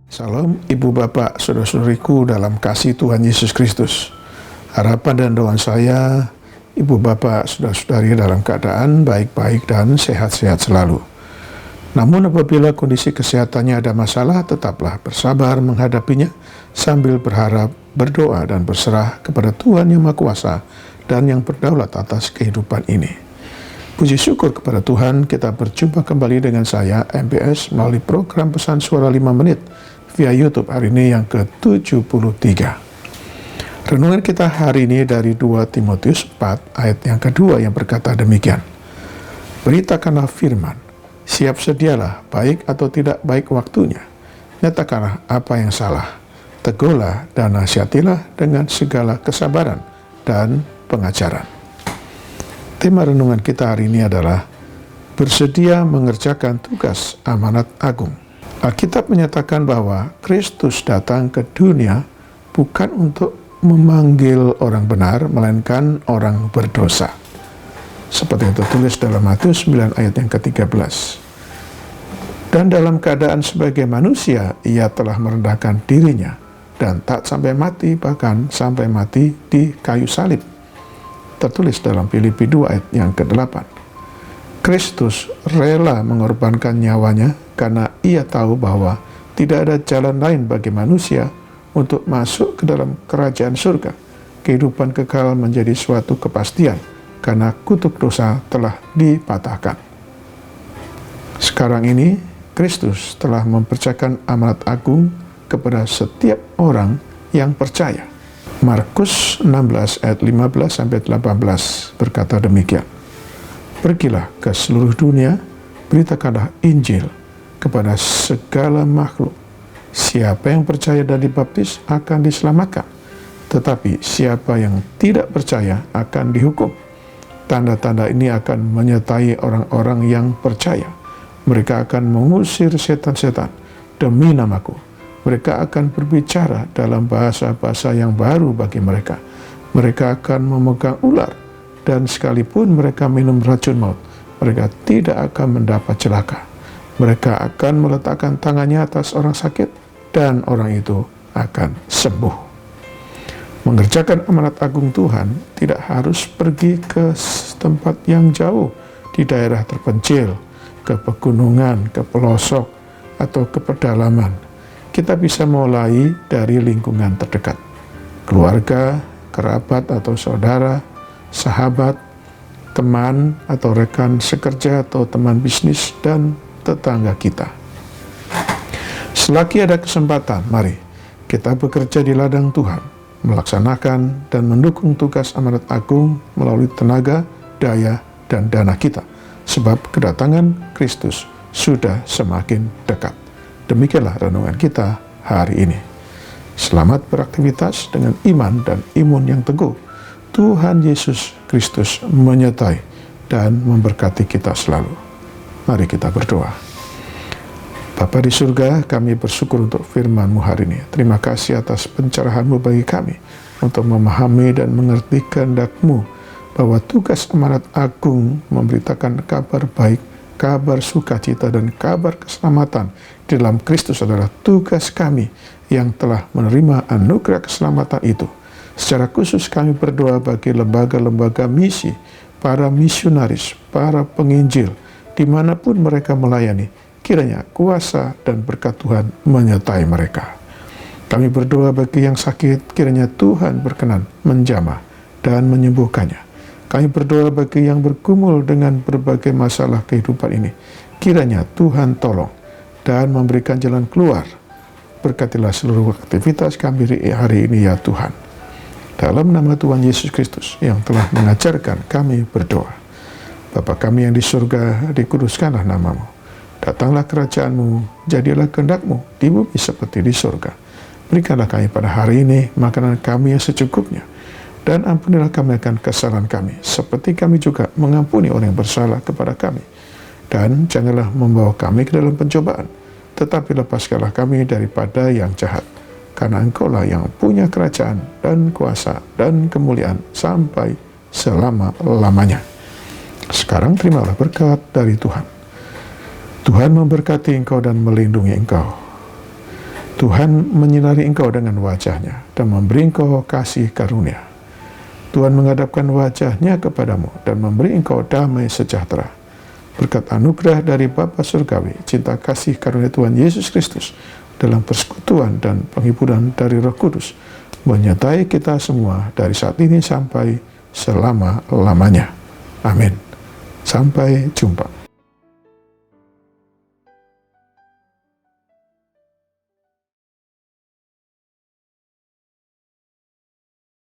Salam Ibu Bapak, Saudara-saudariku dalam kasih Tuhan Yesus Kristus. Harapan dan doa saya, Ibu Bapak, Saudara-saudari dalam keadaan baik-baik dan sehat-sehat selalu. Namun apabila kondisi kesehatannya ada masalah, tetaplah bersabar menghadapinya sambil berharap, berdoa dan berserah kepada Tuhan yang Maha Kuasa dan yang berdaulat atas kehidupan ini. Puji syukur kepada Tuhan, kita berjumpa kembali dengan saya, MPS, melalui program Pesan Suara 5 Menit via YouTube hari ini yang ke-73. Renungan kita hari ini dari 2 Timotius 4 ayat yang kedua yang berkata demikian. Beritakanlah firman, siap sedialah baik atau tidak baik waktunya. Nyatakanlah apa yang salah, tegurlah dan nasihatilah dengan segala kesabaran dan pengajaran. Tema renungan kita hari ini adalah bersedia mengerjakan tugas amanat agung. Alkitab menyatakan bahwa Kristus datang ke dunia bukan untuk memanggil orang benar, melainkan orang berdosa. Seperti yang tertulis dalam Matius 9 ayat yang ke-13. Dan dalam keadaan sebagai manusia, ia telah merendahkan dirinya dan tak sampai mati, bahkan sampai mati di kayu salib. Tertulis dalam Filipi 2 ayat yang ke-8. Kristus rela mengorbankan nyawanya karena ia tahu bahwa tidak ada jalan lain bagi manusia untuk masuk ke dalam kerajaan surga. Kehidupan kekal menjadi suatu kepastian karena kutuk dosa telah dipatahkan. Sekarang ini Kristus telah mempercayakan amanat agung kepada setiap orang yang percaya. Markus 16 ayat 15-18 berkata demikian. Pergilah ke seluruh dunia, beritakanlah Injil kepada segala makhluk. Siapa yang percaya dan dibaptis akan diselamatkan, tetapi siapa yang tidak percaya akan dihukum. Tanda-tanda ini akan menyertai orang-orang yang percaya. Mereka akan mengusir setan-setan demi namaku. Mereka akan berbicara dalam bahasa-bahasa yang baru bagi mereka. Mereka akan memegang ular, dan sekalipun mereka minum racun maut, mereka tidak akan mendapat celaka. Mereka akan meletakkan tangannya atas orang sakit, dan orang itu akan sembuh. Mengerjakan amanat agung Tuhan tidak harus pergi ke tempat yang jauh, di daerah terpencil, ke pegunungan, ke pelosok, atau ke pedalaman. Kita bisa mulai dari lingkungan terdekat, keluarga, kerabat atau saudara, sahabat, teman atau rekan sekerja atau teman bisnis, dan tetangga kita. Selagi ada kesempatan, mari kita bekerja di ladang Tuhan, melaksanakan dan mendukung tugas amanat agung melalui tenaga, daya, dan dana kita, sebab kedatangan Kristus sudah semakin dekat. Demikianlah renungan kita hari ini. Selamat beraktivitas dengan iman dan imun yang teguh. Tuhan Yesus Kristus menyertai dan memberkati kita selalu. Mari kita berdoa. Bapa di surga, kami bersyukur untuk firman-Mu hari ini. Terima kasih atas pencerahan-Mu bagi kami untuk memahami dan mengerti kehendak-Mu bahwa tugas amanat agung memberitakan kabar baik, kabar sukacita dan kabar keselamatan di dalam Kristus adalah tugas kami yang telah menerima anugerah keselamatan itu. Secara khusus kami berdoa bagi lembaga-lembaga misi, para misionaris, para penginjil, dimanapun mereka melayani, kiranya kuasa dan berkat Tuhan menyertai mereka. Kami berdoa bagi yang sakit, kiranya Tuhan berkenan menjamah dan menyembuhkannya. Kami berdoa bagi yang bergumul dengan berbagai masalah kehidupan ini. Kiranya Tuhan tolong dan memberikan jalan keluar. Berkatilah seluruh aktivitas kami hari ini ya Tuhan. Dalam nama Tuhan Yesus Kristus yang telah mengajarkan kami berdoa. Bapa kami yang di surga, dikuduskanlah nama-Mu. Datanglah kerajaan-Mu, jadilah kehendak-Mu di bumi seperti di surga. Berikanlah kami pada hari ini makanan kami yang secukupnya. Dan ampunilah kami akan kesalahan kami, seperti kami juga mengampuni orang yang bersalah kepada kami. Dan janganlah membawa kami ke dalam pencobaan, tetapi lepaskanlah kami daripada yang jahat. Karena Engkaulah yang punya kerajaan dan kuasa dan kemuliaan sampai selama-lamanya. Sekarang terimalah berkat dari Tuhan. Tuhan memberkati engkau dan melindungi engkau. Tuhan menyinari engkau dengan wajah-Nya dan memberi engkau kasih karunia. Tuhan menghadapkan wajah-Nya kepadamu dan memberi engkau damai sejahtera. Berkat anugerah dari Bapa Surgawi, cinta kasih karunia Tuhan Yesus Kristus dalam persekutuan dan penghiburan dari Roh Kudus menyertai kita semua dari saat ini sampai selama-lamanya. Amin. Sampai jumpa.